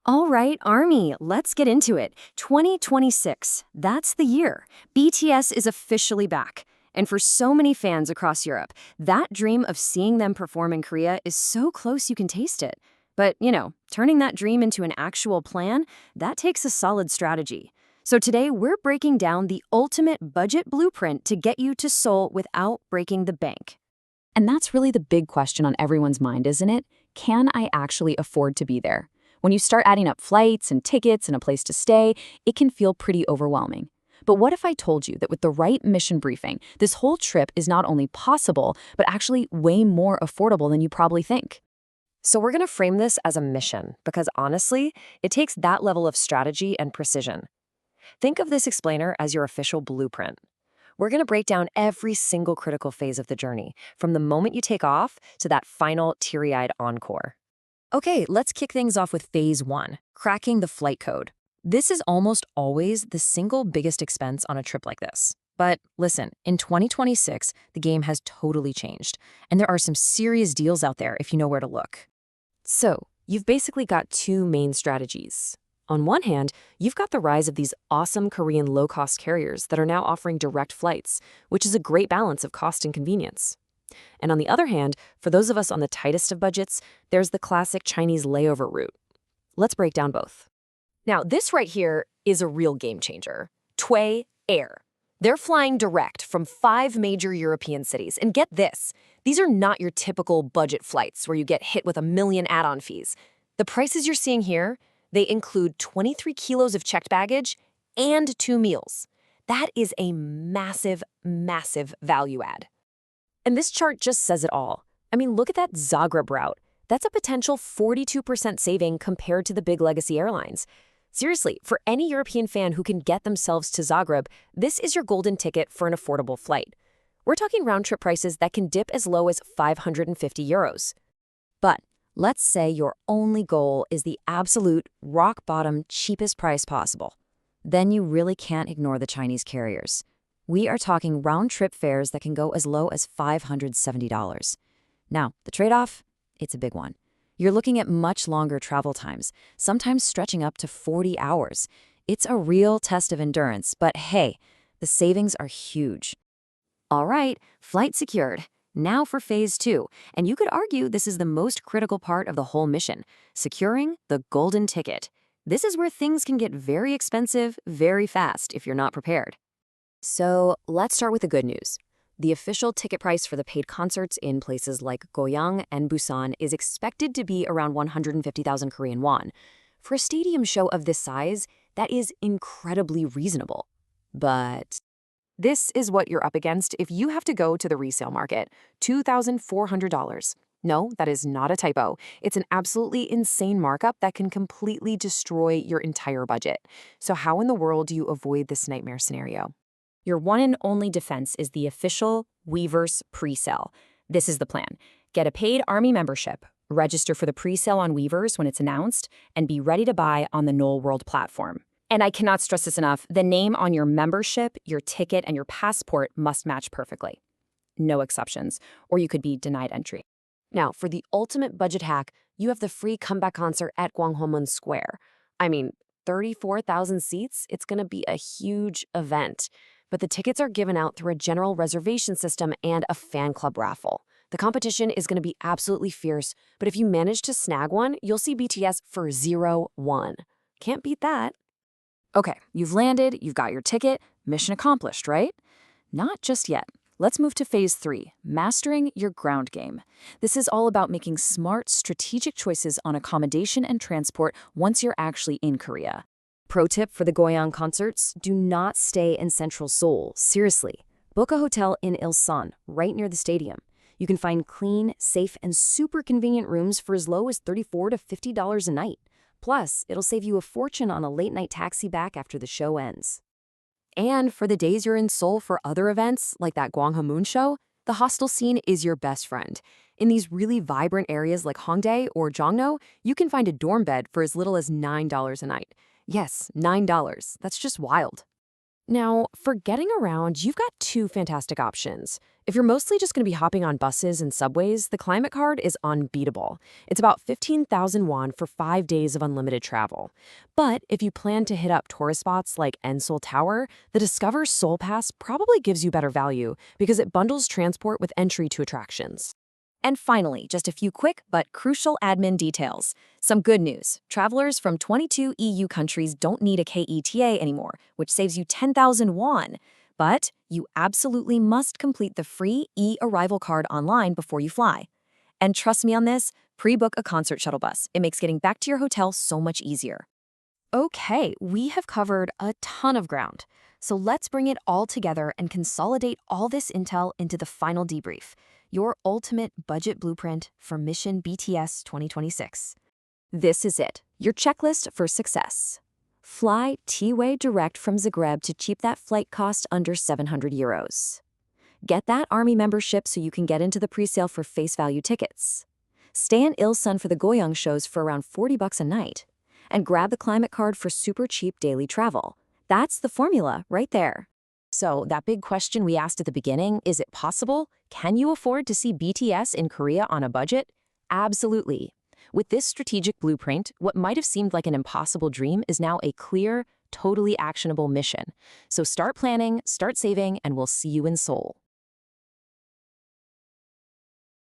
All right, Army, let's get into it. 2026, that's the year. BTS is officially back. And for so many fans across Europe, that dream of seeing them perform in Korea is so close you can taste it. But, turning that dream into an actual plan, that takes a solid strategy. So today, we're breaking down the ultimate budget blueprint to get you to Seoul without breaking the bank. And that's really the big question on everyone's mind, isn't it? Can I actually afford to be there? When you start adding up flights and tickets and a place to stay, it can feel pretty overwhelming. But what if I told you that with the right mission briefing, this whole trip is not only possible, but actually way more affordable than you probably think? So we're going to frame this as a mission because honestly, it takes that level of strategy and precision. Think of this explainer as your official blueprint. We're going to break down every single critical phase of the journey, from the moment you take off to that final teary-eyed encore. Okay, let's kick things off with phase 1, cracking the flight code. This is almost always the single biggest expense on a trip like this. But listen, in 2026, the game has totally changed, and there are some serious deals out there if you know where to look. So, you've basically got two main strategies. On one hand, you've got the rise of these awesome Korean low-cost carriers that are now offering direct flights, which is a great balance of cost and convenience. And on the other hand, for those of us on the tightest of budgets, there's the classic Chinese layover route. Let's break down both. Now, this right here is a real game changer. Tway Air. They're flying direct from 5 major European cities. And get this, these are not your typical budget flights where you get hit with a million add-on fees. The prices you're seeing here, they include 23 kilos of checked baggage and 2 meals. That is a massive, massive value add. And this chart just says it all. I mean, look at that Zagreb route. That's a potential 42% saving compared to the big legacy airlines. Seriously, for any European fan who can get themselves to Zagreb, this is your golden ticket for an affordable flight. We're talking round-trip prices that can dip as low as 550 euros. But let's say your only goal is the absolute rock-bottom cheapest price possible. Then you really can't ignore the Chinese carriers. We are talking round-trip fares that can go as low as $570. Now, the trade-off? It's a big one. You're looking at much longer travel times, sometimes stretching up to 40 hours. It's a real test of endurance, but hey, the savings are huge. All right, flight secured. Now for phase 2, and you could argue this is the most critical part of the whole mission, securing the golden ticket. This is where things can get very expensive very fast if you're not prepared. So let's start with the good news. The official ticket price for the paid concerts in places like Goyang and Busan is expected to be around 150,000 Korean won. For a stadium show of this size, that is incredibly reasonable. But this is what you're up against if you have to go to the resale market, $2,400. No, that is not a typo. It's an absolutely insane markup that can completely destroy your entire budget. So how in the world do you avoid this nightmare scenario? Your one and only defense is the official Weverse pre-sale. This is the plan. Get a paid Army membership, register for the pre-sale on Weverse when it's announced, and be ready to buy on the Knoll World platform. And I cannot stress this enough, the name on your membership, your ticket, and your passport must match perfectly. No exceptions, or you could be denied entry. Now, for the ultimate budget hack, you have the free comeback concert at Gwanghwamun Square. I mean, 34,000 seats, it's going to be a huge event. But the tickets are given out through a general reservation system and a fan club raffle. The competition is going to be absolutely fierce, but if you manage to snag one, you'll see BTS for 0-1. Can't beat that. Okay, you've landed, you've got your ticket, mission accomplished, right? Not just yet. Let's move to phase 3, mastering your ground game. This is all about making smart, strategic choices on accommodation and transport once you're actually in Korea. Pro tip for the Goyang concerts, do not stay in central Seoul, seriously. Book a hotel in Ilsan, right near the stadium. You can find clean, safe, and super convenient rooms for as low as $34 to $50 a night. Plus, it'll save you a fortune on a late-night taxi back after the show ends. And for the days you're in Seoul for other events, like that Gwanghwamun show, the hostel scene is your best friend. In these really vibrant areas like Hongdae or Jongno, you can find a dorm bed for as little as $9 a night. Yes, $9. That's just wild. Now, for getting around, you've got two fantastic options. If you're mostly just going to be hopping on buses and subways, the Climate Card is unbeatable. It's about 15,000 won for 5 days of unlimited travel. But if you plan to hit up tourist spots like Seoul Tower, the Discover Seoul Pass probably gives you better value because it bundles transport with entry to attractions. And finally, just a few quick but crucial admin details. Some good news. Travelers from 22 EU countries don't need a KETA anymore, which saves you 10,000 won. But you absolutely must complete the free e-arrival card online before you fly. And trust me on this, pre-book a concert shuttle bus. It makes getting back to your hotel so much easier. Okay, we have covered a ton of ground. So let's bring it all together and consolidate all this intel into the final debrief. Your ultimate budget blueprint for Mission BTS 2026. This is it, your checklist for success. Fly T-Way direct from Zagreb to cheap that flight cost under 700 euros. Get that army membership so you can get into the pre-sale for face value tickets. Stay in Ilsan for the Goyang shows for around $40 a night. And grab the Climate Card for super cheap daily travel. That's the formula right there. So, that big question we asked at the beginning, is it possible? Can you afford to see BTS in Korea on a budget? Absolutely. With this strategic blueprint, what might have seemed like an impossible dream is now a clear, totally actionable mission. So start planning, start saving, and we'll see you in Seoul.